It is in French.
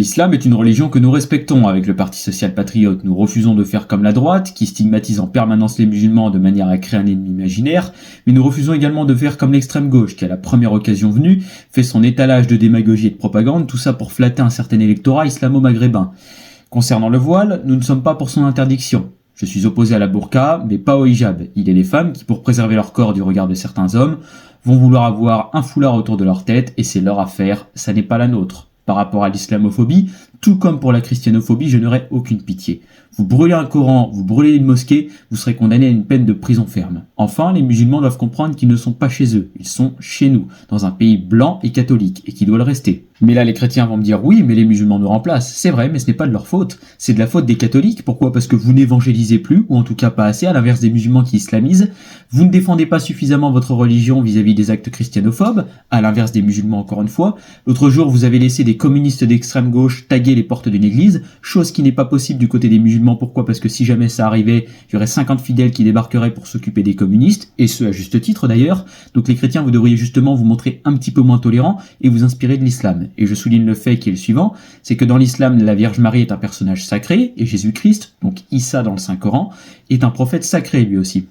L'islam est une religion que nous respectons avec le Parti social patriote. Nous refusons de faire comme la droite, qui stigmatise en permanence les musulmans de manière à créer un ennemi imaginaire, mais nous refusons également de faire comme l'extrême gauche, qui à la première occasion venue, fait son étalage de démagogie et de propagande, tout ça pour flatter un certain électorat islamo-maghrébin. Concernant le voile, nous ne sommes pas pour son interdiction. Je suis opposé à la burqa, mais pas au hijab. Il est les femmes qui, pour préserver leur corps du regard de certains hommes, vont vouloir avoir un foulard autour de leur tête, et c'est leur affaire, ça n'est pas la nôtre. Par rapport à l'islamophobie, tout comme pour la christianophobie, je n'aurai aucune pitié. Vous brûlez un Coran, vous brûlez une mosquée, vous serez condamné à une peine de prison ferme. Enfin, les musulmans doivent comprendre qu'ils ne sont pas chez eux, ils sont chez nous, dans un pays blanc et catholique, et qu'ils doivent le rester. Mais là, les chrétiens vont me dire, oui, mais les musulmans nous remplacent. C'est vrai, mais ce n'est pas de leur faute. C'est de la faute des catholiques. Pourquoi ? Parce que vous n'évangélisez plus, ou en tout cas pas assez, à l'inverse des musulmans qui islamisent. Vous ne défendez pas suffisamment votre religion vis-à-vis des actes christianophobe, à l'inverse des musulmans encore une fois. L'autre jour, vous avez laissé des communistes d'extrême gauche taguer les portes d'une église, chose qui n'est pas possible du côté des musulmans. Pourquoi ? Parce que si jamais ça arrivait, il y aurait 50 fidèles qui débarqueraient pour s'occuper des communistes, et ce à juste titre d'ailleurs. Donc les chrétiens, vous devriez justement vous montrer un petit peu moins tolérants et vous inspirer de l'islam. Et je souligne le fait qui est le suivant, c'est que dans l'islam, la Vierge Marie est un personnage sacré, et Jésus-Christ, donc Issa dans le Saint-Coran, est un prophète sacré lui aussi.